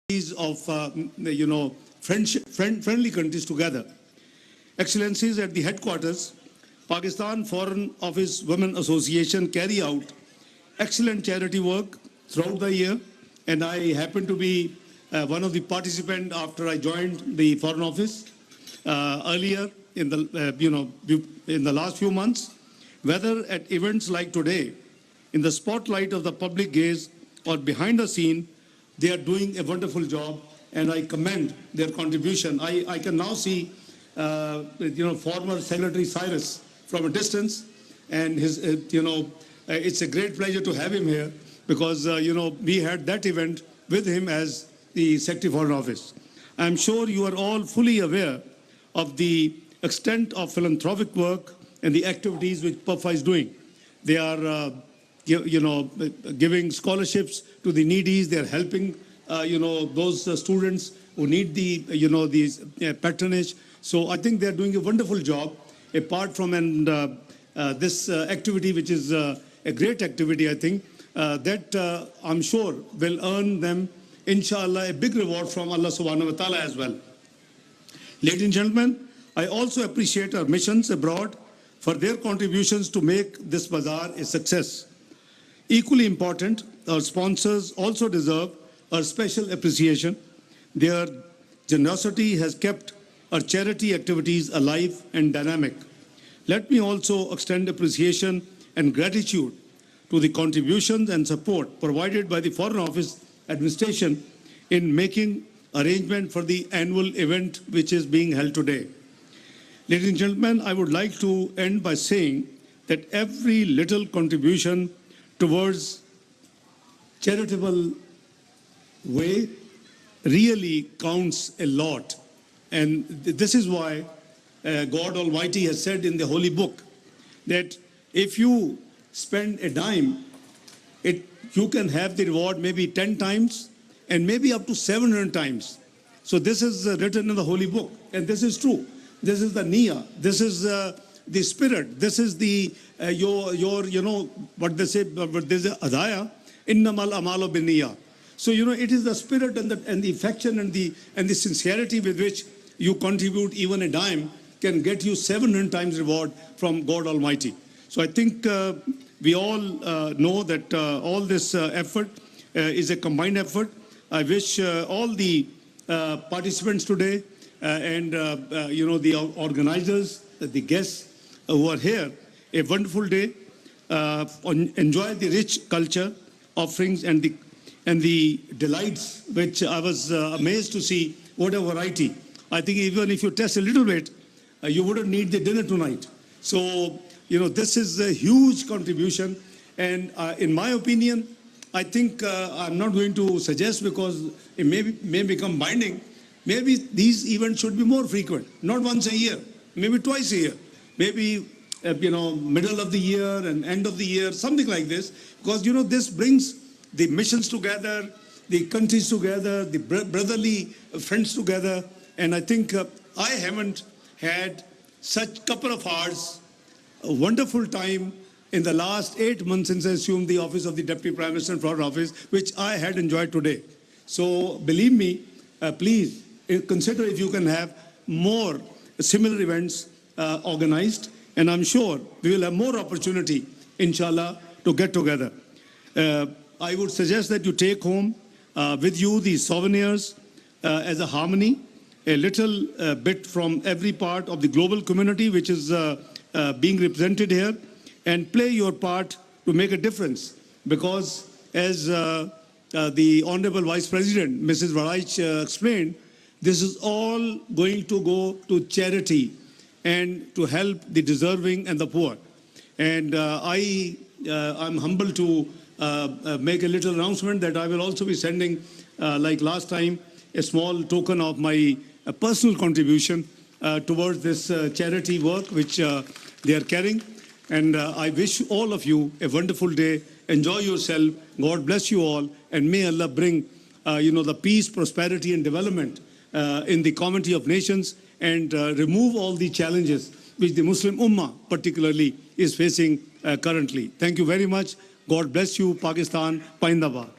of friendly countries together. Excellencies, at the headquarters, Pakistan Foreign Office Women Association carry out excellent charity work throughout the year, and I happen to be one of the participants after I joined the Foreign Office earlier in the last few months. Whether at events like today, in the spotlight of the public gaze, or behind the scene, they are doing a wonderful job, and I commend their contribution. I can now see, former Secretary Cyrus from a distance, and his, it's a great pleasure to have him here because, we had that event with him as the Secretary Foreign Office. I'm sure you are all fully aware of the extent of philanthropic work and the activities which PAFA is doing. They are giving scholarships to the needies. They're helping, those students who need these patronage. So I think they're doing a wonderful job. Apart from this activity, which is a great activity, I think that I'm sure will earn them, inshallah, a big reward from Allah Subhanahu wa Taala as well. Ladies and gentlemen, I also appreciate our missions abroad for their contributions to make this bazaar a success. Equally important, our sponsors also deserve our special appreciation. Their generosity has kept our charity activities alive and dynamic. Let me also extend appreciation and gratitude to the contributions and support provided by the Foreign Office administration in making arrangement for the annual event which is being held today. Ladies and gentlemen, I would like to end by saying that every little contribution towards charitable way really counts a lot. And this is why God Almighty has said in the Holy Book that if you spend a dime, you can have the reward maybe 10 times and maybe up to 700 times. So this is written in the Holy Book, and this is true. This is the niyyah. This is the spirit. This is the what they say. But there's a adaya, innamal amalu binniyah. So it is the spirit and the affection and the sincerity with which you contribute. Even a dime can get you 700 times reward from God Almighty. So I think we all know that all this effort is a combined effort. I wish all the participants today and the organizers, the guests who are here, a wonderful day. Enjoy the rich culture, offerings, and the delights, which I was amazed to see what a variety. I think even if you test a little bit, you wouldn't need the dinner tonight. So this is a huge contribution, and in my opinion, I think I'm not going to suggest because it may become binding. Maybe these events should be more frequent, not once a year, maybe twice a year, maybe middle of the year and end of the year, something like this, because this brings the missions together, the countries together, the brotherly friends together, and I think I haven't had such couple of hours, a wonderful time in the last 8 months since I assumed the office of the Deputy Prime Minister and Foreign Office, which I had enjoyed today. So believe me, please consider if you can have more similar events organized, and I'm sure we will have more opportunity, inshallah, to get together. I would suggest that you take home with you these souvenirs as a harmony, a little bit from every part of the global community which is being represented here, and play your part to make a difference. Because as the Honorable Vice President, Mrs. Varaich, explained, this is all going to go to charity and to help the deserving and the poor. And I'm humbled to make a little announcement that I will also be sending, like last time, a small token of my personal contribution towards this charity work which they are carrying. And I wish all of you a wonderful day. Enjoy yourself. God bless you all. And may Allah bring, the peace, prosperity, and development in the community of nations, and remove all the challenges which the Muslim Ummah particularly is facing currently. Thank you very much. God bless you, Pakistan, Paindabad.